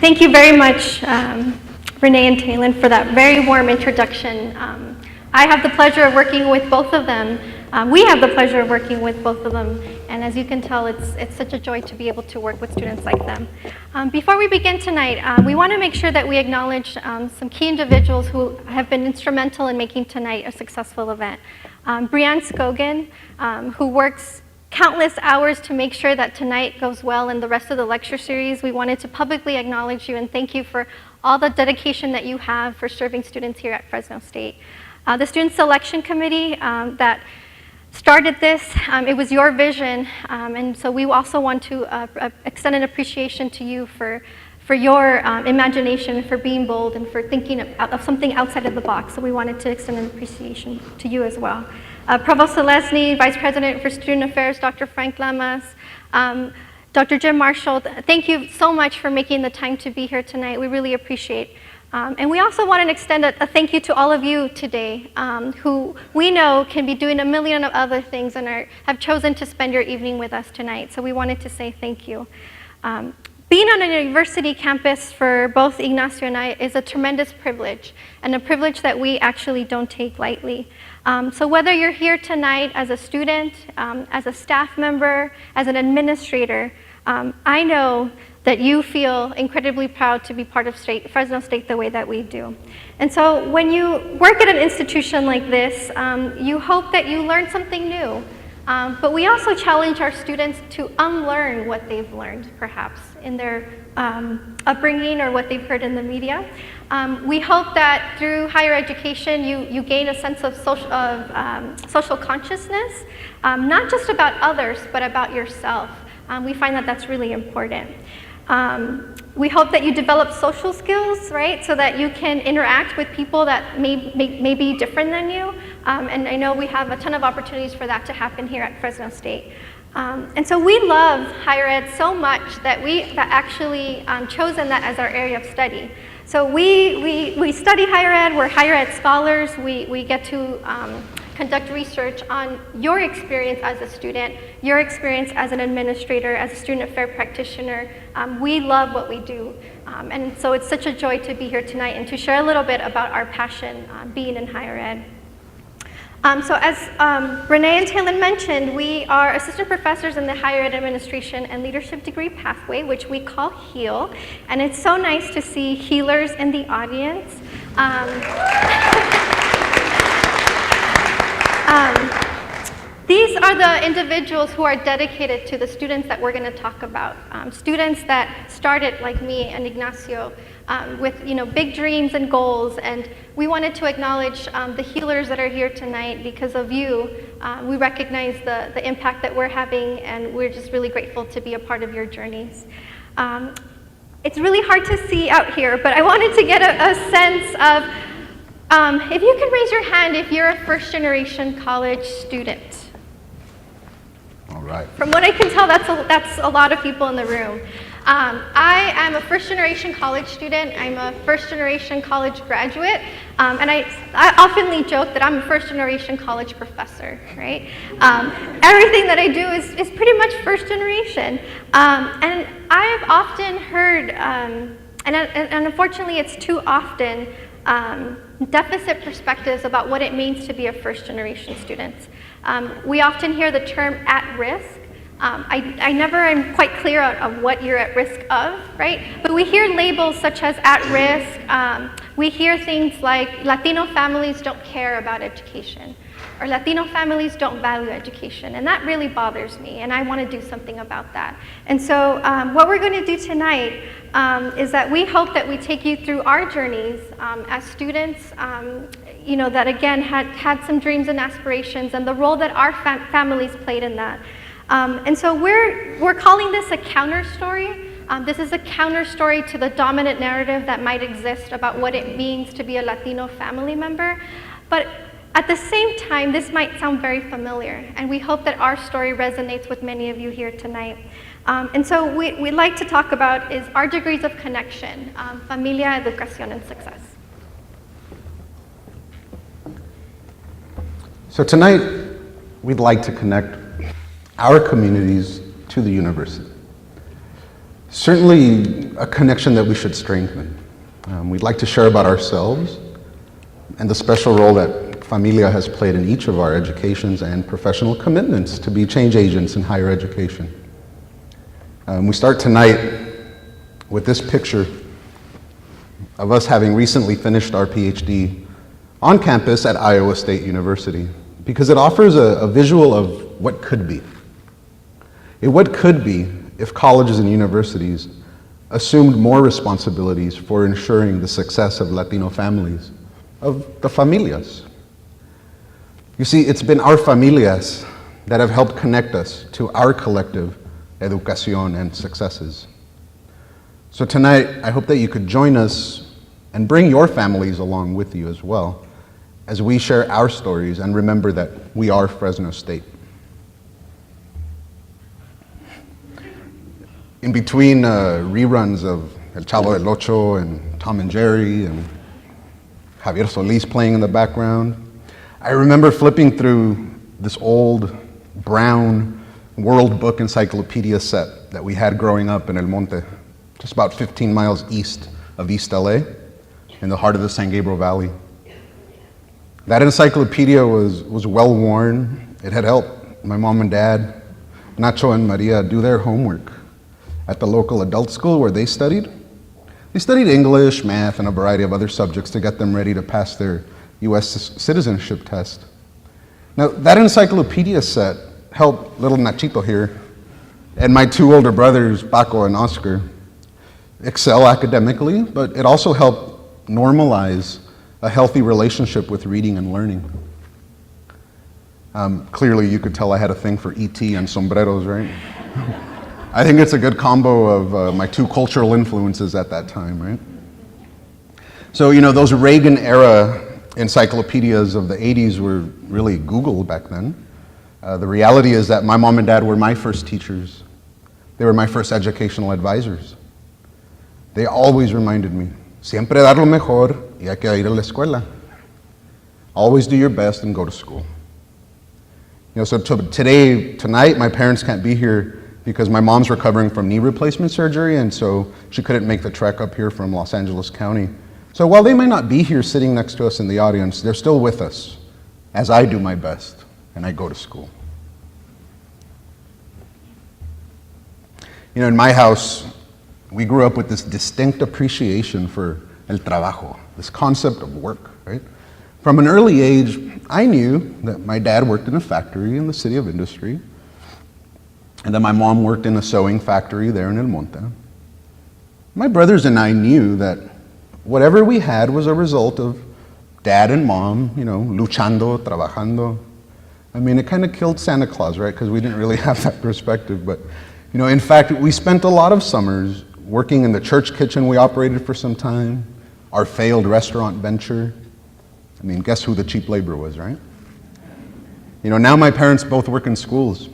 Thank you very much, Renee and Talon, for that very warm introduction. I have the pleasure of working with both of them. We have the pleasure of working with both of them, and as you can tell, it's such a joy to be able to work with students like them. Before we begin tonight, we want to make sure that we acknowledge some key individuals who have been instrumental in making tonight a successful event. Brianne Scogan, who works countless hours to make sure that tonight goes well and the rest of the lecture series. We wanted to publicly acknowledge you and thank you for all the dedication that you have for serving students here at Fresno State. The Student Selection Committee that started this, it was your vision, and so we also want to extend an appreciation to you for your imagination, for being bold, and for thinking of something outside of the box. So we wanted to extend an appreciation to you as well. Provost Selesny, Vice President for Student Affairs, Dr. Frank Lamas, Dr. Jim Marshall, thank you so much for making the time to be here tonight. We really appreciate it. And we also want to extend a thank you to all of you today who we know can be doing a million of other things and have chosen to spend your evening with us tonight. So we wanted to say thank you. Being on a university campus for both Ignacio and I is a tremendous privilege, and a privilege that we actually don't take lightly. So whether you're here tonight as a student, as a staff member, as an administrator, I know that you feel incredibly proud to be part of Fresno State the way that we do. And so when you work at an institution like this, you hope that you learn something new. But we also challenge our students to unlearn what they've learned, perhaps, in their upbringing or what they've heard in the media. We hope that through higher education, you gain a sense of social consciousness, not just about others, but about yourself. We find that that's really important. We hope that you develop social skills, right, so that you can interact with people that may be different than you. And I know we have a ton of opportunities for that to happen here at Fresno State. And so we love higher ed so much that we've actually chosen that as our area of study. So we study higher ed, we're higher ed scholars, we get to conduct research on your experience as a student, your experience as an administrator, as a student affairs practitioner. We love what we do. And so it's such a joy to be here tonight and to share a little bit about our passion being in higher ed. So as Renee and Talon mentioned, we are assistant professors in the Higher Ed Administration and Leadership Degree Pathway, which we call HEAL. And it's so nice to see healers in the audience. These are the individuals who are dedicated to the students that we're going to talk about. Students that started, like me and Ignacio, with big dreams and goals, and we wanted to acknowledge the healers that are here tonight. Because of you, we recognize the impact that we're having, and we're just really grateful to be a part of your journeys. It's really hard to see out here, but I wanted to get a sense of if you can raise your hand if you're a first-generation college student. All right. From what I can tell, that's a lot of people in the room. I am a first-generation college student. I'm a first-generation college graduate, and I oftenly joke that I'm a first-generation college professor, right? Everything that I do is pretty much first-generation, and I've often heard, and unfortunately it's too often, deficit perspectives about what it means to be a first-generation student. We often hear the term at risk. I never am quite clear on what you're at risk of, right? But we hear labels such as at risk. We hear things like Latino families don't care about education, or Latino families don't value education, and that really bothers me, and I want to do something about that. And so what we're going to do tonight is that we hope that we take you through our journeys as students, that again had some dreams and aspirations, and the role that our families played in that. And so we're calling this a counter story. This is a counter story to the dominant narrative that might exist about what it means to be a Latino family member. But at the same time, this might sound very familiar, and we hope that our story resonates with many of you here tonight. And so what we'd like to talk about is our degrees of connection, Familia, Educación, and Success. So tonight, we'd like to connect our communities to the university. certainly a connection that we should strengthen. We'd like to share about ourselves and the special role that Familia has played in each of our educations and professional commitments to be change agents in higher education. We start tonight with this picture of us having recently finished our PhD on campus at Iowa State University, because it offers a visual of what could be. What could be if colleges and universities assumed more responsibilities for ensuring the success of Latino families, of the familias. You see, it's been our familias that have helped connect us to our collective educación and successes. So tonight, I hope that you could join us and bring your families along with you as well, as we share our stories and remember that we are Fresno State. In between reruns of El Chavo del Ocho and Tom and Jerry and Javier Solis playing in the background, I remember flipping through this old brown World Book Encyclopedia set that we had growing up in El Monte, just about 15 miles east of East LA, in the heart of the San Gabriel Valley. That encyclopedia was well worn. It had helped my mom and dad, Nacho and Maria, do their homework at the local adult school where they studied. They studied English, math, and a variety of other subjects to get them ready to pass their US citizenship test. Now, that encyclopedia set helped little Nachito here and my two older brothers, Paco and Oscar, excel academically, but it also helped normalize a healthy relationship with reading and learning. Clearly, you could tell I had a thing for E.T. and sombreros, right? I think it's a good combo of my two cultural influences at that time, right? So, you know, those Reagan-era encyclopedias of the 80s were really Google back then. The reality is that my mom and dad were my first teachers. They were my first educational advisors. They always reminded me, siempre dar lo mejor y hay que ir a la escuela. Always do your best and go to school. You know, so tonight, my parents can't be here because my mom's recovering from knee replacement surgery, and so she couldn't make the trek up here from Los Angeles County. So while they may not be here sitting next to us in the audience, they're still with us as I do my best and I go to school. You know, in my house, we grew up with this distinct appreciation for el trabajo, this concept of work, right? From an early age, I knew that my dad worked in a factory in the city of Industry, and that my mom worked in a sewing factory there in El Monte. My brothers and I knew that whatever we had was a result of dad and mom, you know, luchando, trabajando. I mean, it kind of killed Santa Claus, right? Because we didn't really have that perspective. But, you know, in fact, we spent a lot of summers working in the church kitchen we operated for some time, our failed restaurant venture. I mean, guess who the cheap labor was, right? You know, now my parents both work in schools.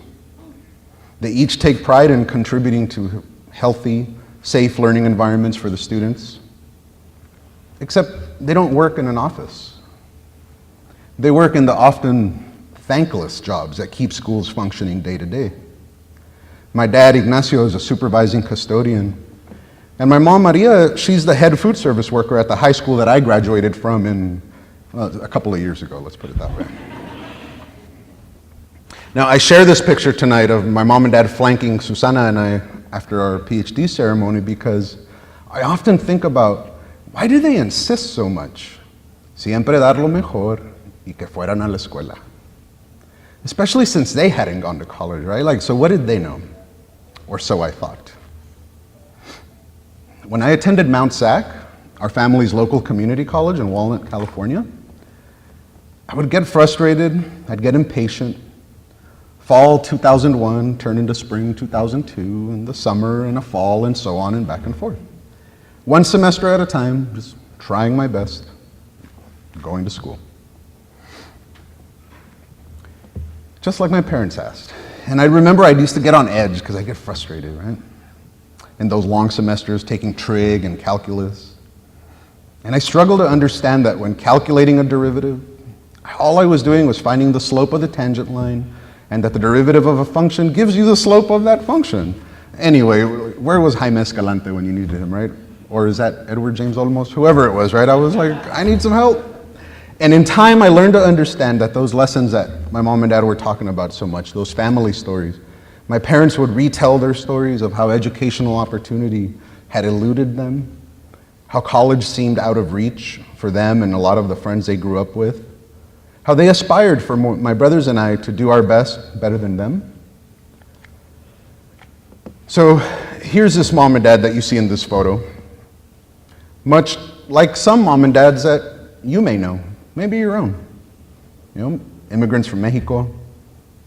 They each take pride in contributing to healthy, safe learning environments for the students. Except they don't work in an office. They work in the often thankless jobs that keep schools functioning day to day. My dad, Ignacio, is a supervising custodian. And my mom, Maria, she's the head food service worker at the high school that I graduated from a couple of years ago, let's put it that way. Now, I share this picture tonight of my mom and dad flanking Susana and I after our PhD ceremony because I often think about why do they insist so much? Siempre dar lo mejor y que fueran a la escuela. Especially since they hadn't gone to college, right? Like, so what did they know? Or so I thought. When I attended Mount SAC, our family's local community college in Walnut, California, I would get frustrated, I'd get impatient. Fall 2001 turned into spring 2002, and the summer and a fall, and so on and back and forth. One semester at a time, just trying my best, going to school. Just like my parents asked. And I remember I used to get on edge because I get frustrated, right? In those long semesters, taking trig and calculus. And I struggled to understand that when calculating a derivative, all I was doing was finding the slope of the tangent line, and that the derivative of a function gives you the slope of that function. Anyway, where was Jaime Escalante when you needed him, right? Or is that Edward James Olmos? Whoever it was, right? I was like, I need some help. And in time, I learned to understand that those lessons that my mom and dad were talking about so much, those family stories, my parents would retell their stories of how educational opportunity had eluded them, how college seemed out of reach for them and a lot of the friends they grew up with, how they aspired for my brothers and I to do our best better than them. So here's this mom and dad that you see in this photo, much like some mom and dads that you may know, maybe your own. You know, immigrants from Mexico,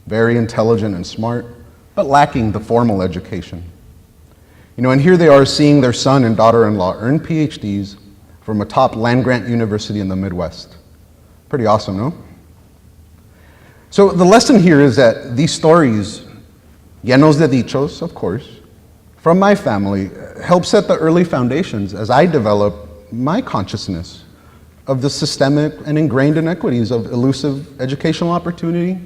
very intelligent and smart, but lacking the formal education. You know, and here they are seeing their son and daughter-in-law earn PhDs from a top land-grant university in the Midwest. Pretty awesome, no? So the lesson here is that these stories, llenos de dichos, of course, from my family, help set the early foundations as I develop my consciousness of the systemic and ingrained inequities of elusive educational opportunity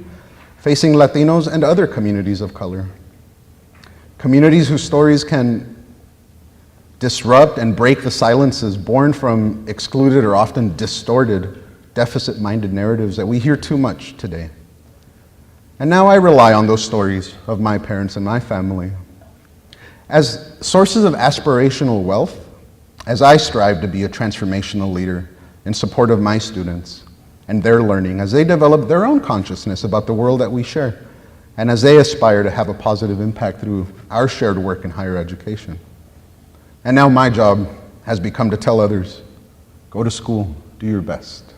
facing Latinos and other communities of color. Communities whose stories can disrupt and break the silences born from excluded or often distorted, deficit-minded narratives that we hear too much today. And now I rely on those stories of my parents and my family as sources of aspirational wealth as I strive to be a transformational leader in support of my students and their learning as they develop their own consciousness about the world that we share and as they aspire to have a positive impact through our shared work in higher education. And now my job has become to tell others, go to school, do your best.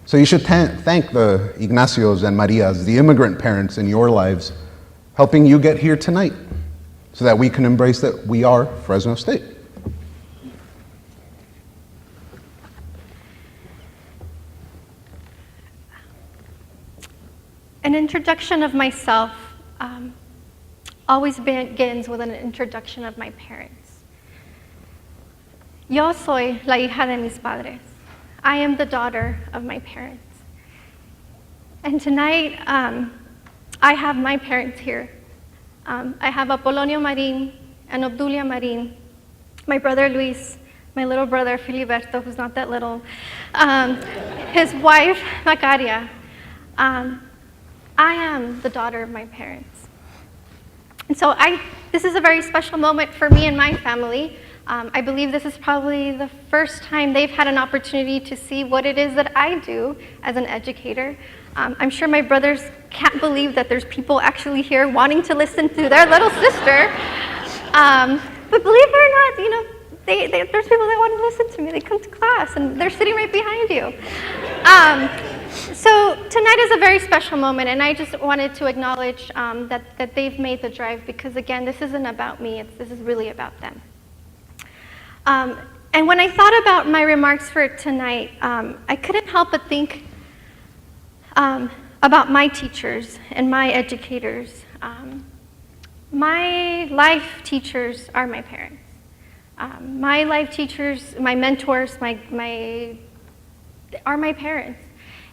So you should thank the Ignacios and Marias, the immigrant parents in your lives, helping you get here tonight so that we can embrace that we are Fresno State. An introduction of myself always begins with an introduction of my parents. Yo soy la hija de mis padres. I am the daughter of my parents. And tonight, I have my parents here. I have Apolonio Marin and Obdulia Marin, my brother Luis, my little brother Filiberto, who's not that little, his wife Macaria. I am the daughter of my parents. And so this is a very special moment for me and my family. I believe this is probably the first time they've had an opportunity to see what it is that I do as an educator. I'm sure my brothers can't believe that there's people actually here wanting to listen to their little sister. But believe it or not, you know, there's people that want to listen to me. They come to class and they're sitting right behind you. So tonight is a very special moment, and I just wanted to acknowledge that they've made the drive because, again, this isn't about me. This is really about them. And when I thought about my remarks for tonight, I couldn't help but think about my teachers and my educators. My life teachers are my parents. My life teachers, my mentors, are my parents.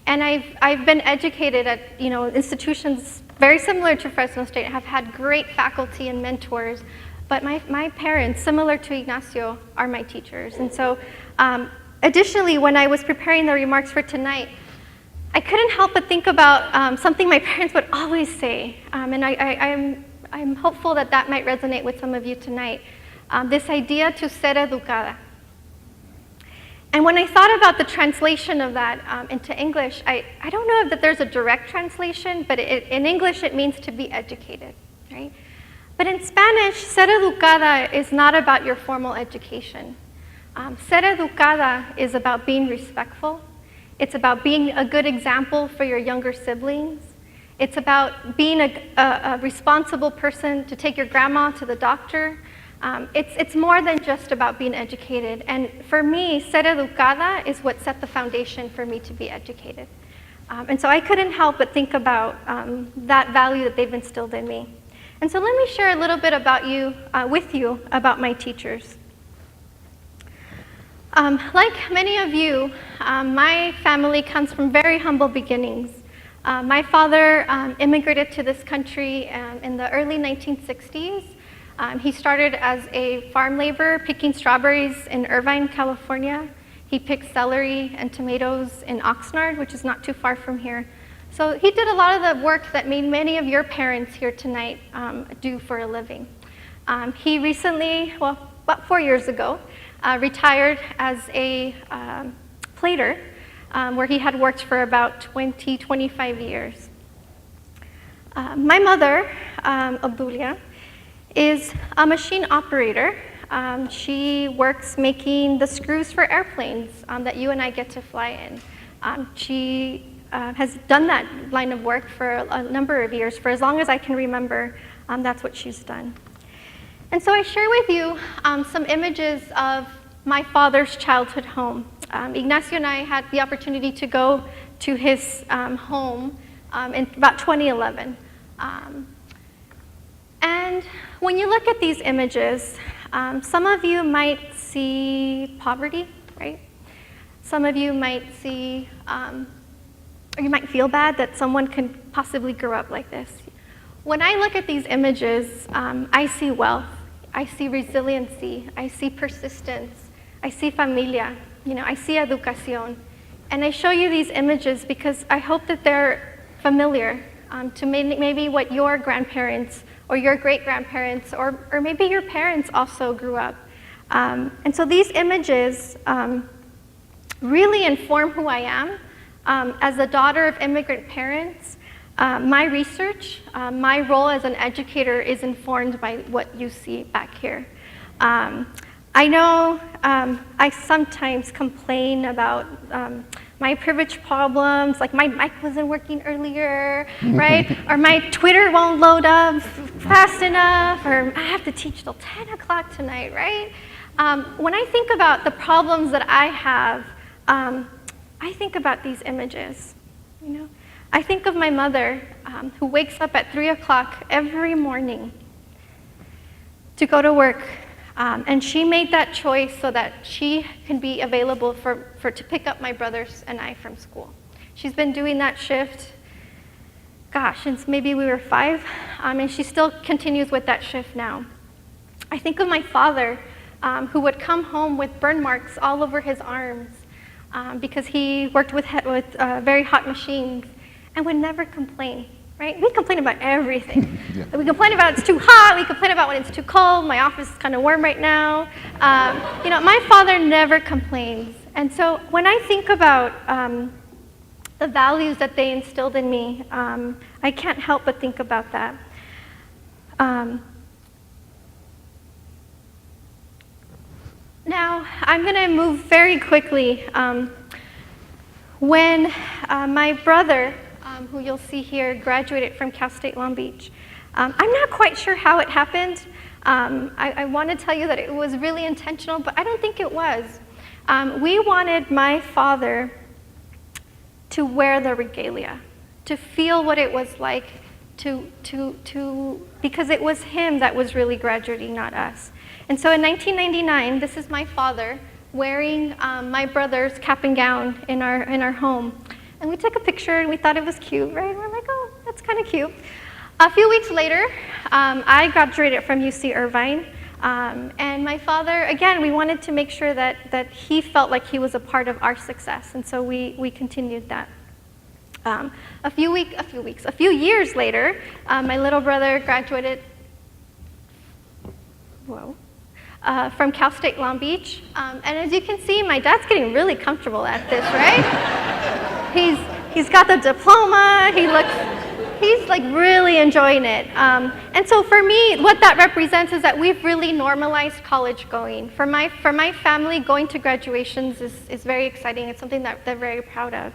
And I've been educated at institutions very similar to Fresno State. Have had great faculty and mentors, but my parents, similar to Ignacio, are my teachers. And so, additionally, when I was preparing the remarks for tonight, I couldn't help but think about something my parents would always say, and I'm hopeful that might resonate with some of you tonight. This idea to ser educada. And when I thought about the translation of that into English, I don't know that there's a direct translation, but in English it means to be educated, right? But in Spanish, ser educada is not about your formal education. Ser educada is about being respectful. It's about being a good example for your younger siblings. It's about being a responsible person to take your grandma to the doctor. It's more than just about being educated. And for me, ser educada is what set the foundation for me to be educated. And so I couldn't help but think about that value that they've instilled in me. And so let me share a little bit with you about my teachers. Like many of you, my family comes from very humble beginnings. My father immigrated to this country in the early 1960s He started as a farm laborer picking strawberries in Irvine, California. He picked celery and tomatoes in Oxnard, which is not too far from here. So he did a lot of the work that made many of your parents here tonight do for a living. He recently, well, about 4 years ago, retired as a plater, where he had worked for about 25 years. My mother, Obdulia, is a machine operator. She works making the screws for airplanes that you and I get to fly in. She has done that line of work for a number of years. For as long as I can remember, that's what she's done. And so I share with you some images of my father's childhood home. Ignacio and I had the opportunity to go to his home in about 2011. And when you look at these images, some of you might see poverty, right? Some of you might see, or you might feel bad that someone can possibly grow up like this. When I look at these images, I see wealth, I see resiliency, I see persistence, I see familia, I see educación. And I show you these images because I hope that they're familiar to maybe what your grandparents or your great-grandparents or maybe your parents also grew up. And so these images really inform who I am. As a daughter of immigrant parents, my research, my role as an educator is informed by what you see back here. I know I sometimes complain about my privilege problems, like my mic wasn't working earlier, right? Or my Twitter won't load up fast enough, or I have to teach till 10 o'clock tonight, right? When I think about the problems that I have, I think about these images, I think of my mother who wakes up at 3 o'clock every morning to go to work. And she made that choice so that she can be available to pick up my brothers and I from school. She's been doing that shift, since maybe we were 5, and she still continues with that shift now. I think of my father, who would come home with burn marks all over his arms because he worked with very hot machines and would never complain. Right? We complain about everything. Yeah. We complain about it's too hot, we complain about when it's too cold, my office is kind of warm right now. My father never complains. And so when I think about the values that they instilled in me, I can't help but think about that. Now, I'm going to move very quickly. When my brother, who you'll see here, graduated from Cal State Long Beach. I'm not quite sure how it happened. I want to tell you that it was really intentional, but I don't think it was. We wanted my father to wear the regalia, to feel what it was like because it was him that was really graduating, not us. And so in 1999, this is my father wearing my brother's cap and gown in our home. And we took a picture and we thought it was cute, right? We're like, oh, that's kind of cute. A few weeks later, I graduated from UC Irvine. And my father, again, we wanted to make sure that he felt like he was a part of our success. And so we continued that. A few years later, my little brother graduated from Cal State Long Beach. And as you can see, my dad's getting really comfortable at this, right? He's got the diploma, he's like really enjoying it. And so for me, what that represents is that we've really normalized college going. For my family, going to graduations is very exciting. It's something that they're very proud of.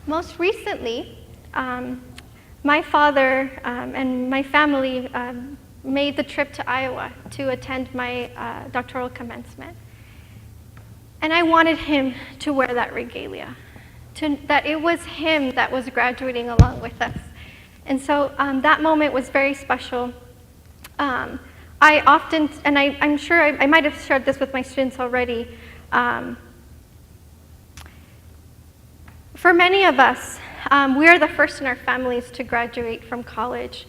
Most recently, my father and my family made the trip to Iowa to attend my doctoral commencement. And I wanted him to wear that regalia, that it was him that was graduating along with us. And so that moment was very special. I often, and I'm sure I might have shared this with my students already, for many of us, we are the first in our families to graduate from college.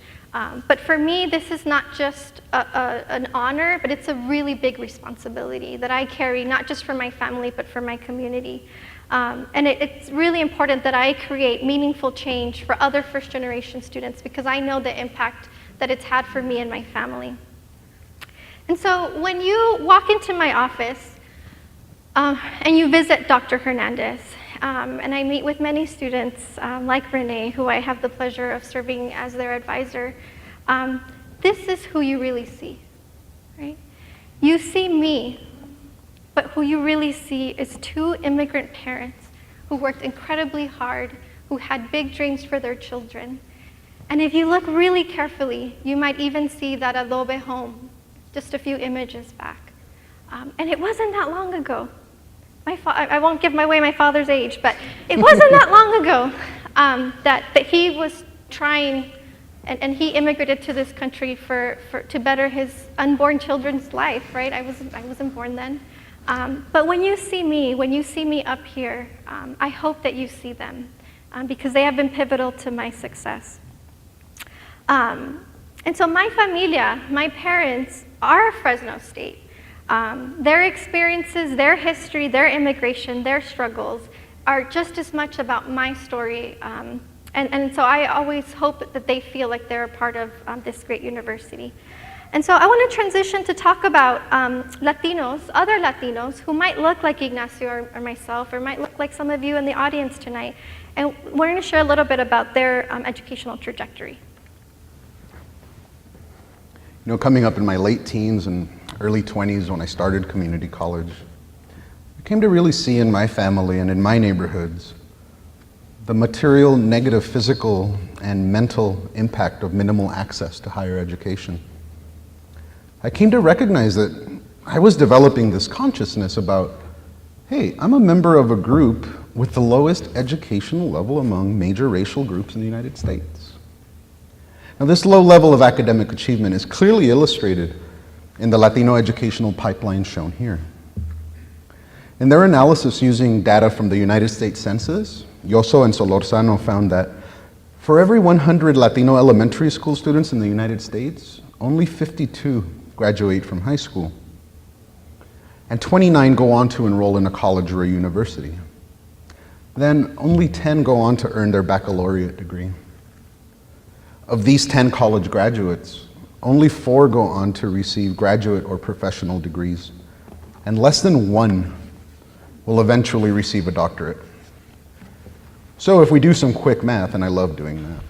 But for me, this is not just an honor, but it's a really big responsibility that I carry, not just for my family, but for my community. And it's really important that I create meaningful change for other first-generation students because I know the impact that it's had for me and my family. And so when you walk into my office and you visit Dr. Hernandez, and I meet with many students like Renee, who I have the pleasure of serving as their advisor, this is who you really see, right? You see me, but who you really see is two immigrant parents who worked incredibly hard, who had big dreams for their children. And if you look really carefully, you might even see that adobe home just a few images back. And it wasn't that long ago. I won't give away my father's age, but it wasn't that long ago that he was trying, and he immigrated to this country to better his unborn children's life, right? I wasn't born then. But when you see me up here, I hope that you see them because they have been pivotal to my success. And so my familia, my parents, are Fresno State. Their experiences, their history, their immigration, their struggles are just as much about my story. And so I always hope that they feel like they're a part of this great university. And so I want to transition to talk about Latinos, other Latinos, who might look like Ignacio or myself, or might look like some of you in the audience tonight. And we're going to share a little bit about their educational trajectory. You know, coming up in my late teens and early 20s when I started community college, I came to really see in my family and in my neighborhoods the material, negative, physical, and mental impact of minimal access to higher education. I came to recognize that I was developing this consciousness about, hey, I'm a member of a group with the lowest educational level among major racial groups in the United States. Now, this low level of academic achievement is clearly illustrated in the Latino educational pipeline shown here. In their analysis using data from the United States Census, Yoso and Solorzano found that for every 100 Latino elementary school students in the United States, only 52 graduate from high school, and 29 go on to enroll in a college or a university. Then only 10 go on to earn their baccalaureate degree. Of these 10 college graduates, only 4 go on to receive graduate or professional degrees, and less than 1 will eventually receive a doctorate. So if we do some quick math, and I love doing that,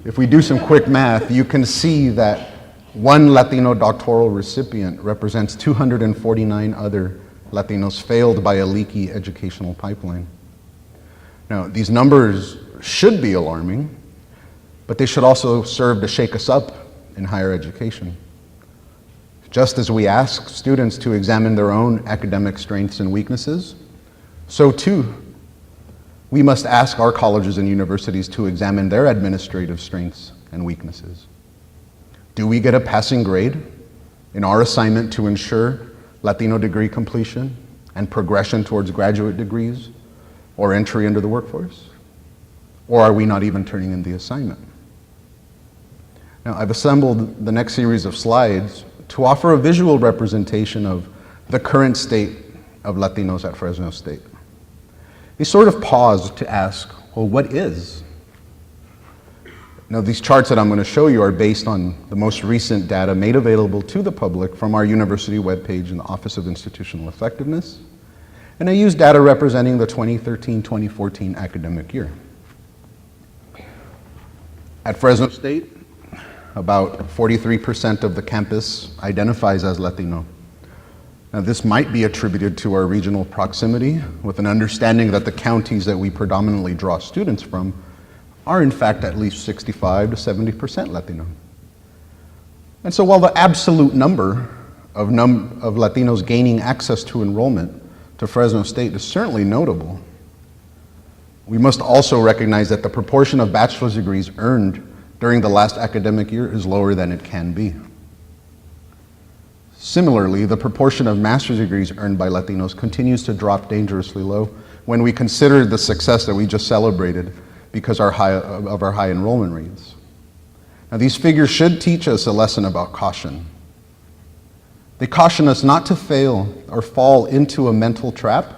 if we do some quick math, you can see that one Latino doctoral recipient represents 249 other Latinos failed by a leaky educational pipeline. Now, these numbers should be alarming, but they should also serve to shake us up in higher education. Just as we ask students to examine their own academic strengths and weaknesses, so too, we must ask our colleges and universities to examine their administrative strengths and weaknesses. Do we get a passing grade in our assignment to ensure Latino degree completion and progression towards graduate degrees or entry into the workforce? Or are we not even turning in the assignment? Now, I've assembled the next series of slides to offer a visual representation of the current state of Latinos at Fresno State. We sort of pause to ask, well, what is? Now, these charts that I'm going to show you are based on the most recent data made available to the public from our university webpage in the Office of Institutional Effectiveness, and I use data representing the 2013-2014 academic year. At Fresno State, about 43% of the campus identifies as Latino. Now, this might be attributed to our regional proximity, with an understanding that the counties that we predominantly draw students from are in fact at least 65 to 70% Latino. And so while the absolute number of Latinos gaining access to enrollment to Fresno State is certainly notable, we must also recognize that the proportion of bachelor's degrees earned during the last academic year is lower than it can be. Similarly, the proportion of master's degrees earned by Latinos continues to drop dangerously low when we consider the success that we just celebrated because of our high enrollment rates. Now, these figures should teach us a lesson about caution. They caution us not to fail or fall into a mental trap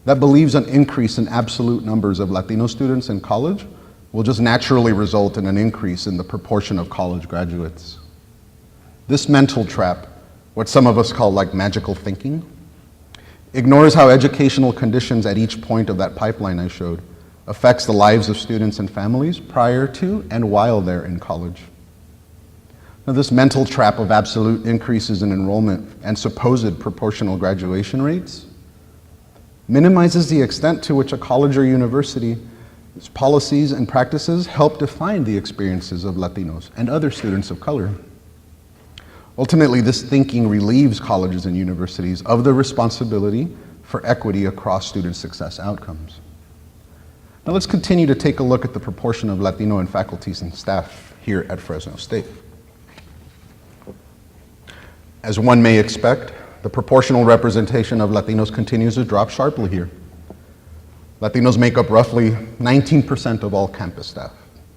that believes an increase in absolute numbers of Latino students in college will just naturally result in an increase in the proportion of college graduates. This mental trap, what some of us call like magical thinking, ignores how educational conditions at each point of that pipeline I showed affects the lives of students and families prior to and while they're in college. Now, this mental trap of absolute increases in enrollment and supposed proportional graduation rates minimizes the extent to which a college or university's policies and practices help define the experiences of Latinos and other students of color. Ultimately, this thinking relieves colleges and universities of the responsibility for equity across student success outcomes. Now let's continue to take a look at the proportion of Latino in faculties and staff here at Fresno State. As one may expect, the proportional representation of Latinos continues to drop sharply here. Latinos make up roughly 19% of all campus staff,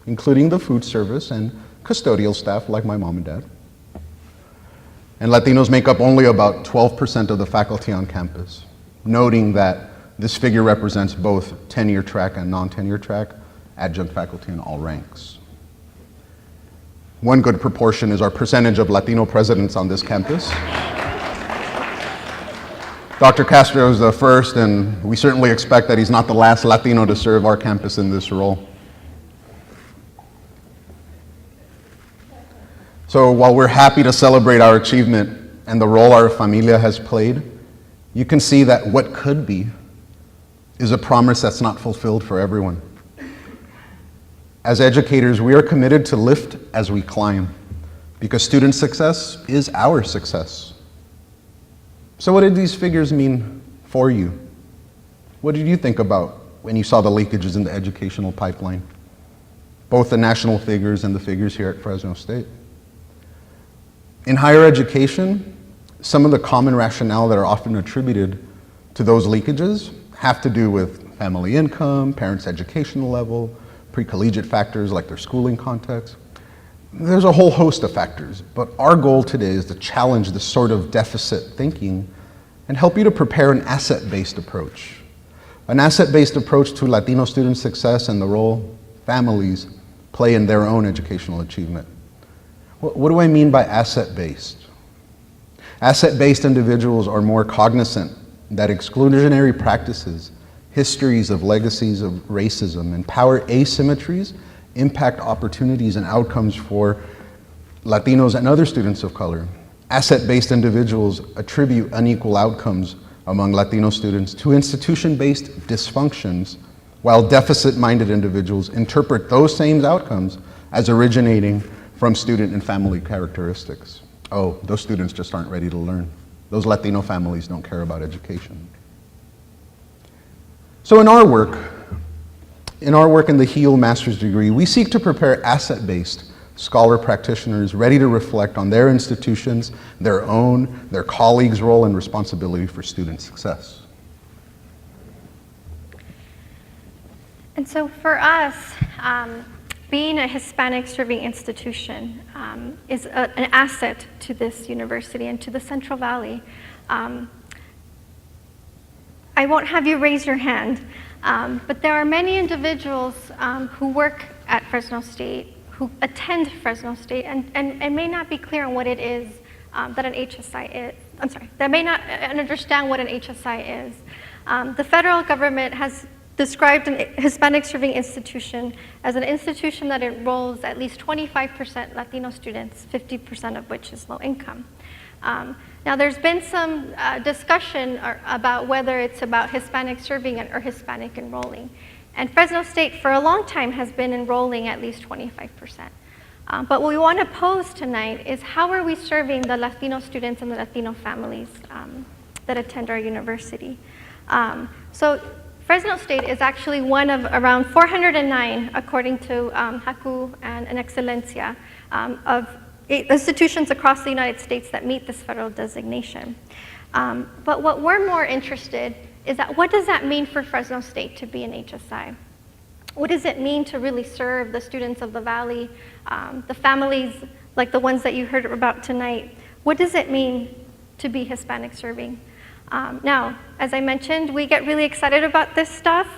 including the food service and custodial staff like my mom and dad. And Latinos make up only about 12% of the faculty on campus, noting that this figure represents both tenure track and non-tenure track adjunct faculty in all ranks. One good proportion is our percentage of Latino presidents on this campus. Dr. Castro is the first, and we certainly expect that he's not the last Latino to serve our campus in this role. So while we're happy to celebrate our achievement and the role our Familia has played, you can see that what could be is a promise that's not fulfilled for everyone. As educators, we are committed to lift as we climb, because student success is our success. So what did these figures mean for you? What did you think about when you saw the leakages in the educational pipeline, both the national figures and the figures here at Fresno State? In higher education, some of the common rationale that are often attributed to those leakages have to do with family income, parents' educational level, pre-collegiate factors like their schooling context. There's a whole host of factors, but our goal today is to challenge this sort of deficit thinking and help you to prepare an asset-based approach. An asset-based approach to Latino student success and the role families play in their own educational achievement. What do I mean by asset-based? Asset-based individuals are more cognizant that exclusionary practices, histories of legacies of racism, and power asymmetries impact opportunities and outcomes for Latinos and other students of color. Asset-based individuals attribute unequal outcomes among Latino students to institution-based dysfunctions, while deficit-minded individuals interpret those same outcomes as originating from student and family characteristics. Oh, those students just aren't ready to learn. Those Latino families don't care about education. So in our work in the HEAL master's degree, we seek to prepare asset-based scholar practitioners ready to reflect on their institutions, their colleagues' role and responsibility for student success. And so for us, being a Hispanic Serving Institution is an asset to this university and to the Central Valley. I won't have you raise your hand, but there are many individuals who work at Fresno State, who attend Fresno State, and may not be clear on what it is that an HSI is. That may not understand what an HSI is. The federal government has described a Hispanic Serving Institution as an institution that enrolls at least 25% Latino students, 50% of which is low income. Now there's been some discussion about whether it's about Hispanic serving or Hispanic enrolling. And Fresno State for a long time has been enrolling at least 25%. But what we want to pose tonight is how are we serving the Latino students and the Latino families that attend our university. So Fresno State is actually one of around 409, according to HACU and Excelencia, of institutions across the United States that meet this federal designation. But what we're more interested is that what does that mean for Fresno State to be an HSI? What does it mean to really serve the students of the Valley, the families like the ones that you heard about tonight? What does it mean to be Hispanic serving? Now, as I mentioned, we get really excited about this stuff.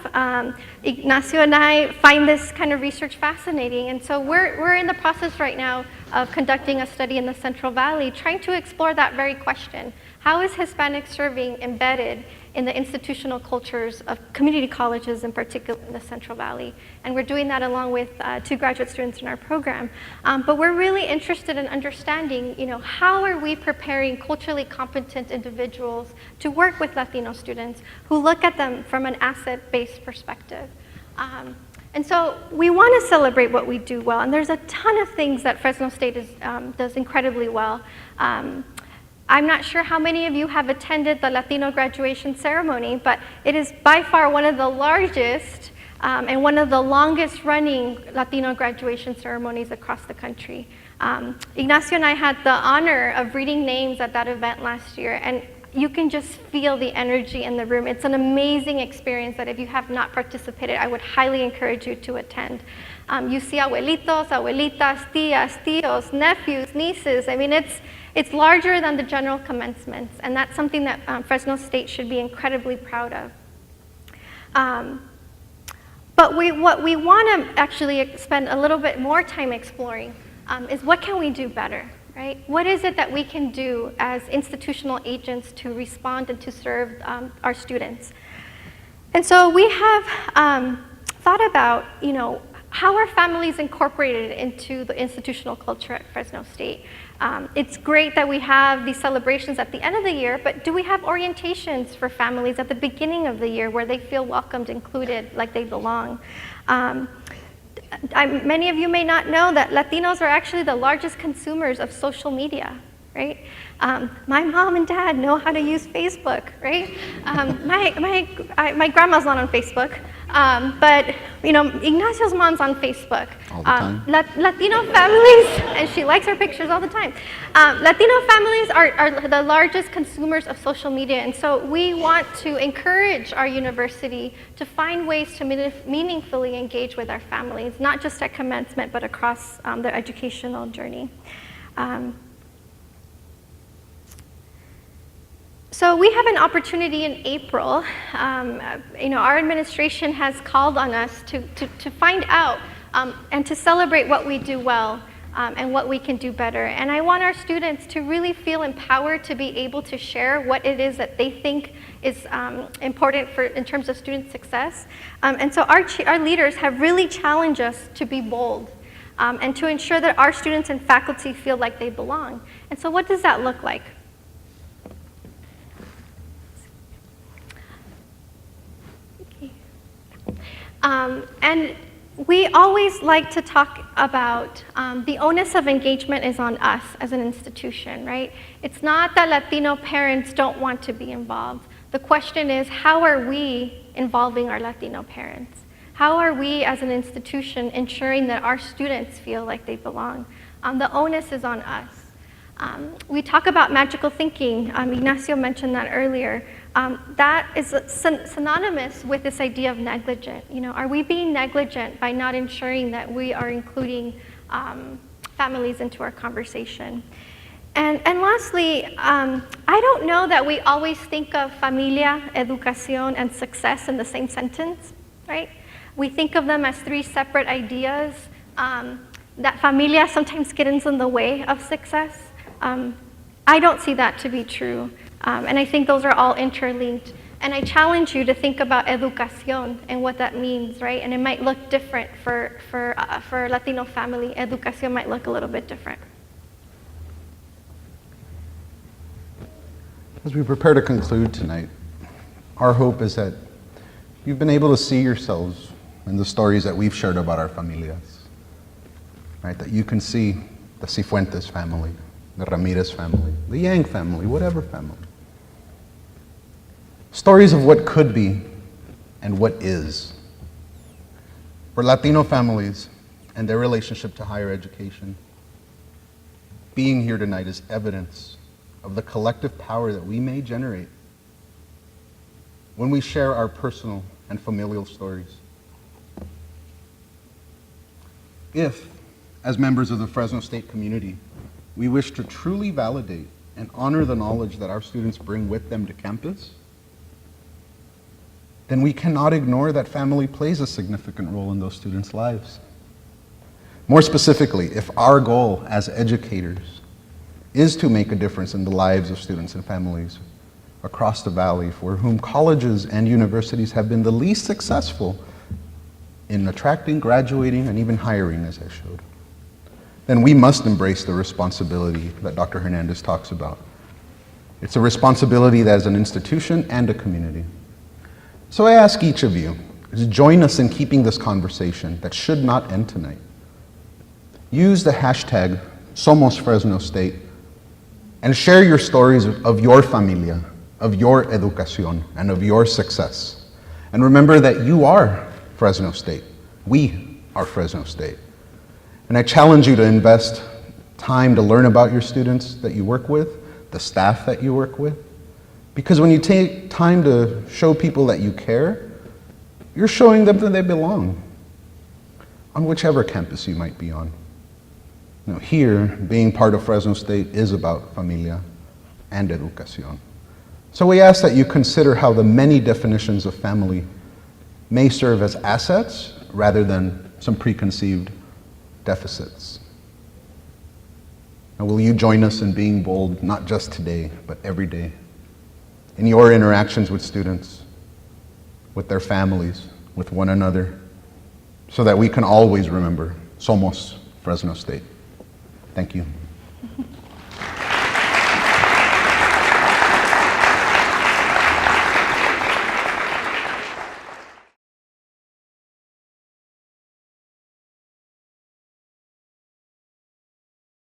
Ignacio and I find this kind of research fascinating, and so we're in the process right now of conducting a study in the Central Valley, trying to explore that very question. How is Hispanic serving embedded in the institutional cultures of community colleges, in particular in the Central Valley? And we're doing that along with 2 graduate students in our program. But we're really interested in understanding, how are we preparing culturally competent individuals to work with Latino students who look at them from an asset-based perspective. And so we want to celebrate what we do well, and there's a ton of things that Fresno State does incredibly well. I'm not sure how many of you have attended the Latino graduation ceremony, but it is by far one of the largest and one of the longest running Latino graduation ceremonies across the country. Ignacio and I had the honor of reading names at that event last year, and you can just feel the energy in the room. It's an amazing experience that if you have not participated, I would highly encourage you to attend. You see abuelitos, abuelitas, tías, tíos, nephews, nieces. I mean, it's larger than the general commencements, and that's something that Fresno State should be incredibly proud of. But what we want to actually spend a little bit more time exploring is what can we do better, right? What is it that we can do as institutional agents to respond and to serve our students? And so we have thought about, how are families incorporated into the institutional culture at Fresno State? It's great that we have these celebrations at the end of the year, but do we have orientations for families at the beginning of the year where they feel welcomed, included, like they belong? Many of you may not know that Latinos are actually the largest consumers of social media, right? My mom and dad know how to use Facebook, right? My grandma's not on Facebook, but Ignacio's mom's on Facebook. All the time. Latino families, and she likes her pictures all the time. Latino families are the largest consumers of social media, and so we want to encourage our university to find ways to meaningfully engage with our families, not just at commencement, but across their educational journey. So we have an opportunity in April. Our administration has called on us to find out and to celebrate what we do well and what we can do better. And I want our students to really feel empowered to be able to share what it is that they think is important in terms of student success. And so our leaders have really challenged us to be bold and to ensure that our students and faculty feel like they belong. And so what does that look like? And we always like to talk about the onus of engagement is on us as an institution, right? It's not that Latino parents don't want to be involved. The question is, how are we involving our Latino parents? How are we as an institution ensuring that our students feel like they belong? The onus is on us. We talk about magical thinking. Ignacio mentioned that earlier. That is synonymous with this idea of negligent. Are we being negligent by not ensuring that we are including families into our conversation? And lastly, I don't know that we always think of Familia, Educación, and success in the same sentence, right? We think of them as 3 separate ideas. That Familia sometimes gets in the way of success. I don't see that to be true. And I think those are all interlinked. And I challenge you to think about Educación and what that means, right? And it might look different for Latino family. Educación might look a little bit different. As we prepare to conclude tonight, our hope is that you've been able to see yourselves in the stories that we've shared about our familias, right? That you can see the Cifuentes family, the Ramirez family, the Yang family, whatever family. Stories of what could be and what is. For Latino families and their relationship to higher education, being here tonight is evidence of the collective power that we may generate when we share our personal and familial stories. If, as members of the Fresno State community, we wish to truly validate and honor the knowledge that our students bring with them to campus, then we cannot ignore that family plays a significant role in those students' lives. More specifically, if our goal as educators is to make a difference in the lives of students and families across the valley for whom colleges and universities have been the least successful in attracting, graduating, and even hiring, as I showed, then we must embrace the responsibility that Dr. Hernandez talks about. It's a responsibility that is an institution and a community. So I ask each of you to join us in keeping this conversation that should not end tonight. Use the hashtag Somos Fresno State and share your stories of your familia, of your educación, and of your success. And remember that you are Fresno State. We are Fresno State. And I challenge you to invest time to learn about your students that you work with, the staff that you work with. Because when you take time to show people that you care, you're showing them that they belong on whichever campus you might be on. Now, here, being part of Fresno State is about familia and educación. So we ask that you consider how the many definitions of family may serve as assets rather than some preconceived deficits. Now, will you join us in being bold, not just today, but every day, in your interactions with students, with their families, with one another, so that we can always remember, Somos Fresno State. Thank you.